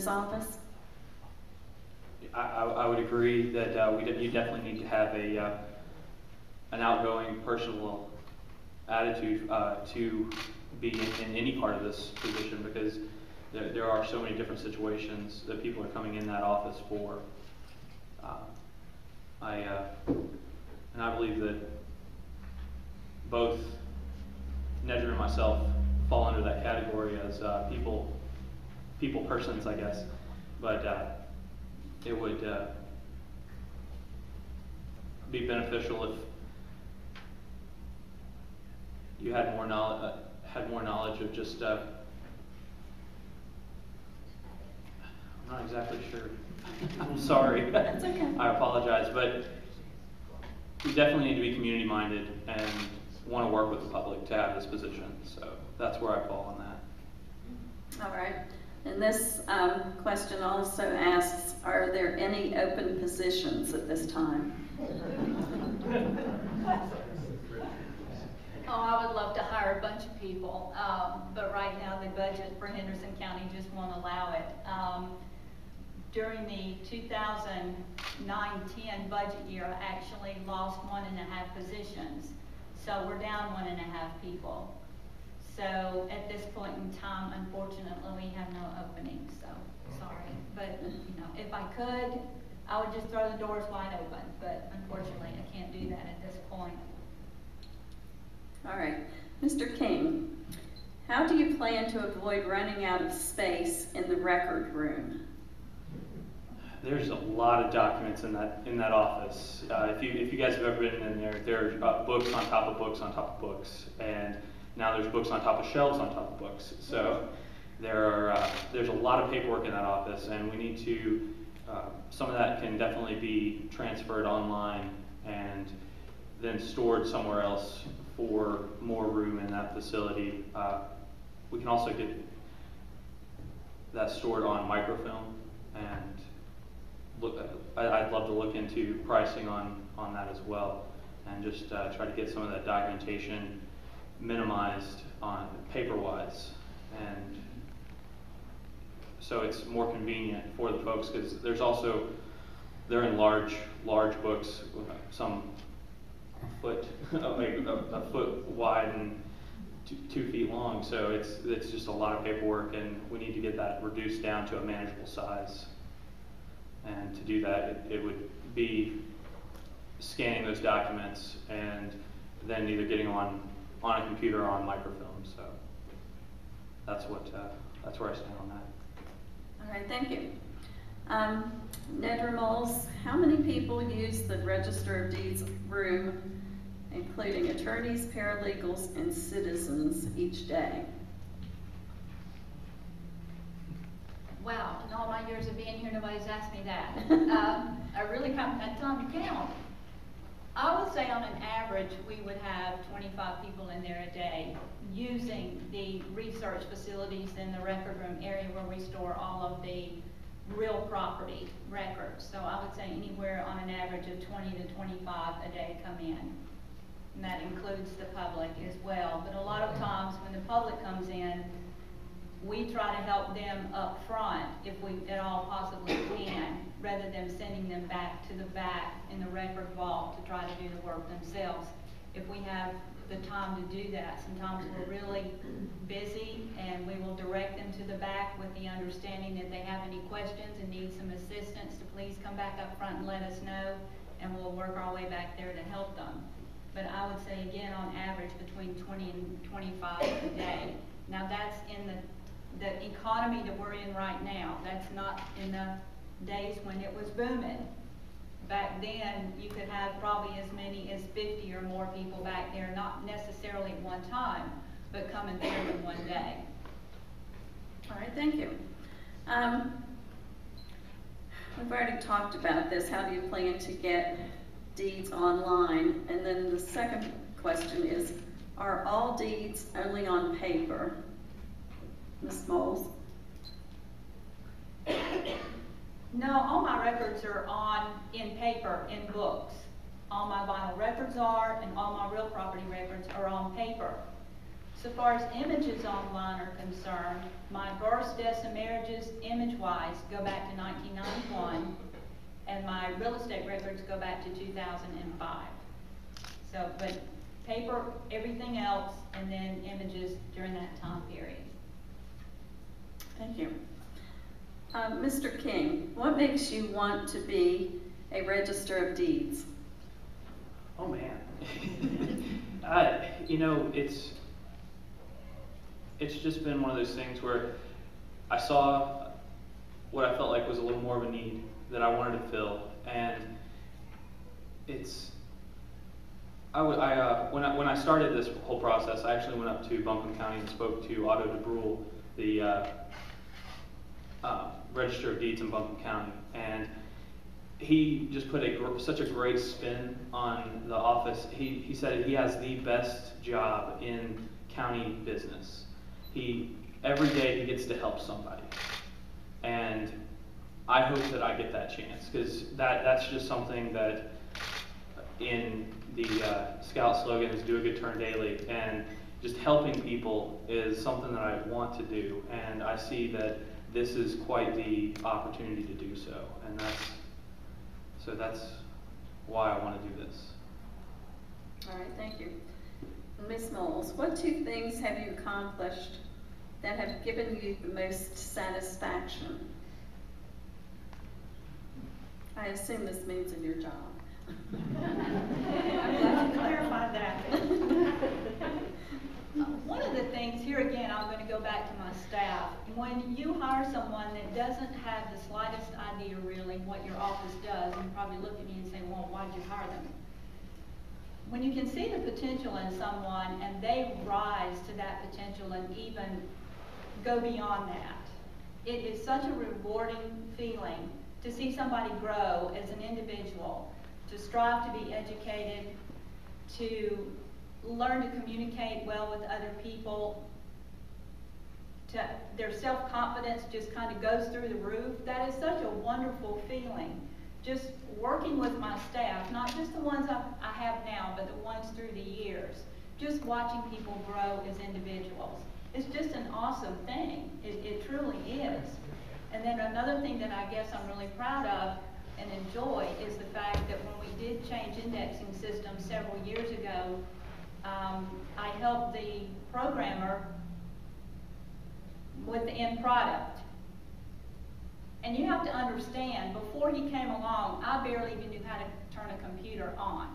this office? I would agree that you definitely need to have an outgoing, personal attitude to be in any part of this position, because there are so many different situations that people are coming in that office for. And I believe that both Nedra and myself fall under that category as people persons, I guess. But it would be beneficial if you had more knowledge of just. I'm not exactly sure. I'm sorry. That's okay. I apologize, but you definitely need to be community-minded and want to work with the public to have this position. So that's where I fall on that. All right. And this question also asks, are there any open positions at this time? Oh, I would love to hire a bunch of people, but right now the budget for Henderson County just won't allow it. During the 2009-10 budget year, I actually lost 1.5 positions. So we're down 1.5 people. So at this point in time, unfortunately, we have no openings, so sorry. But you know, if I could, I would just throw the doors wide open, but unfortunately, I can't do that at this point. All right. Mr. King, how do you plan to avoid running out of space in the record room? There's a lot of documents in that office. If you guys have ever been in there, there's books on top of books on top of books, and now there's books on top of shelves on top of books. So there's a lot of paperwork in that office, and we need to. Some of that can definitely be transferred online and then stored somewhere else for more room in that facility. We can also get that stored on microfilm, and I'd love to look into pricing on that as well, and just try to get some of that documentation minimized on paper-wise, and so it's more convenient for the folks, because they're in large books, some a foot wide and 2 feet long, so it's just a lot of paperwork, and we need to get that reduced down to a manageable size. And to do that, it would be scanning those documents and then either getting on a computer or on microfilm. So that's where I stand on that. All right, thank you. Nedra Moles, how many people use the Register of Deeds room, including attorneys, paralegals, and citizens each day? Wow, in all my years of being here, nobody's asked me that. I really haven't had time to count. I would say on an average, we would have 25 people in there a day using the research facilities in the record room area where we store all of the real property records. So I would say anywhere on an average of 20 to 25 a day come in. And that includes the public as well. But a lot of times when the public comes in, we try to help them up front if we at all possibly can, rather than sending them back to the back in the record vault to try to do the work themselves. If we have the time to do that, sometimes we're really busy and we will direct them to the back with the understanding that they have any questions and need some assistance to please come back up front and let us know, and we'll work our way back there to help them. But I would say again, on average, between 20 and 25 a day. Now that's in the economy that we're in right now. That's not in the days when it was booming. Back then, you could have probably as many as 50 or more people back there, not necessarily at one time, but coming through in one day. All right, thank you. We've already talked about this. How do you plan to get deeds online? And then the second question is, are all deeds only on paper? Ms. Moles? No, all my records are in paper, in books. All my vinyl records are, and all my real property records are on paper. So far as images online are concerned, my births, deaths, and marriages, image-wise, go back to 1991, and my real estate records go back to 2005. So, but paper, everything else, and then images during that time period. Thank you. Mr. King, what makes you want to be a Register of Deeds? Oh man, you know, it's just been one of those things where I saw what I felt like was a little more of a need that I wanted to fill, and when I started this whole process, I actually went up to Buncombe County and spoke to Otto DeBrule, the Register of Deeds in Buncombe County, and he just put such a great spin on the office. He said he has the best job in county business. Every day he gets to help somebody, and I hope that I get that chance, because that's just something that in the Scout slogan is do a good turn daily, and just helping people is something that I want to do, and I see that this is quite the opportunity to do so, and that's why I want to do this. All right, thank you. Ms. Knowles, what 2 things have you accomplished that have given you the most satisfaction? I assume this means in your job. I'm glad you clarified that. One of the things, here again, I'm going to go back to my staff. When you hire someone that doesn't have the slightest idea really what your office does, and probably look at me and say, well, why did you hire them? When you can see the potential in someone and they rise to that potential and even go beyond that, it is such a rewarding feeling to see somebody grow as an individual, to strive to be educated, to learn to communicate well with other people, their self-confidence just kind of goes through the roof. That is such a wonderful feeling. Just working with my staff, not just the ones I have now, but the ones through the years, just watching people grow as individuals. It's just an awesome thing. It truly is. And then another thing that I guess I'm really proud of and enjoy is the fact that when we did change indexing systems several years ago, I helped the programmer with the end product. And you have to understand, before he came along, I barely even knew how to turn a computer on.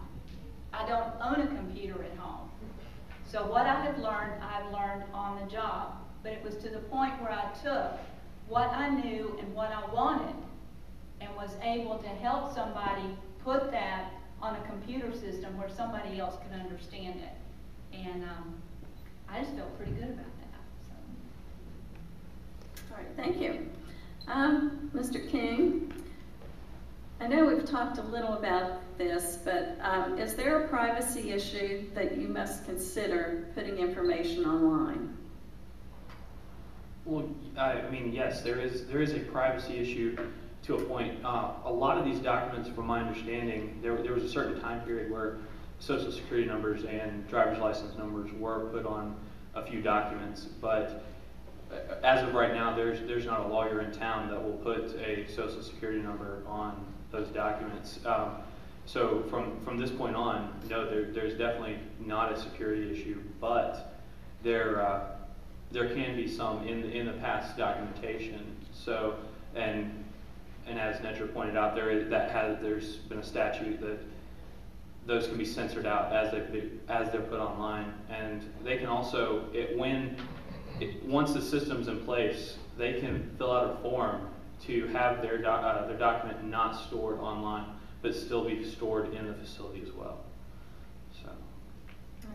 I don't own a computer at home. So what I've learned on the job. But it was to the point where I took what I knew and what I wanted and was able to help somebody put that on a computer system where somebody else could understand it. And I just felt pretty good about that. So. All right, thank you. Mr. King, I know we've talked a little about this, but is there a privacy issue that you must consider putting information online? Well, I mean, yes, there is a privacy issue to a point. A lot of these documents, from my understanding, there was a certain time period where social security numbers and driver's license numbers were put on a few documents, but as of right now, there's not a lawyer in town that will put a social security number on those documents. So from this point on, no, there's definitely not a security issue, but there can be some in the past documentation. So and as Nedra pointed out, there's been a statute that those can be censored out as they're put online, and they can also once the system's in place, they can fill out a form to have their document not stored online, but still be stored in the facility as well. So.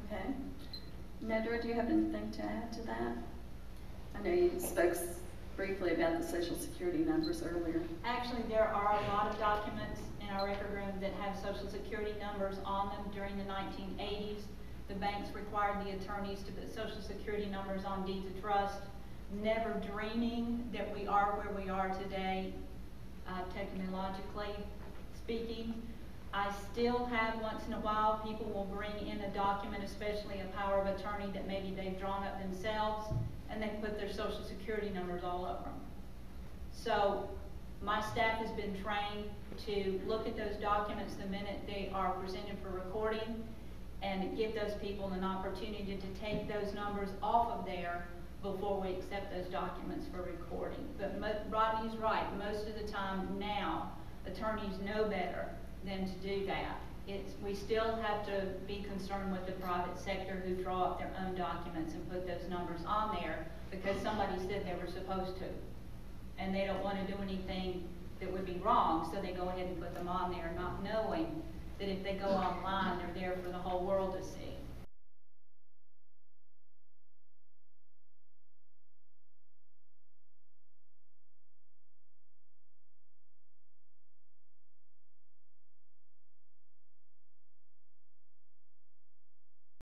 Okay. Nedra, do you have anything to add to that? I know you spoke briefly about the social security numbers earlier. Actually, there are a lot of documents in our record room that have social security numbers on them during the 1980s. The banks required the attorneys to put social security numbers on deeds of trust, never dreaming that we are where we are today, technologically speaking. I still have, once in a while, people will bring in a document, especially a power of attorney that maybe they've drawn up themselves, and they put their social security numbers all over them. So my staff has been trained to look at those documents the minute they are presented for recording and give those people an opportunity to take those numbers off of there before we accept those documents for recording. But Rodney's right, most of the time now, attorneys know better than to do that. We still have to be concerned with the private sector who draw up their own documents and put those numbers on there because somebody said they were supposed to. And they don't want to do anything that would be wrong, so they go ahead and put them on there, not knowing that if they go online, they're there for the whole world to see.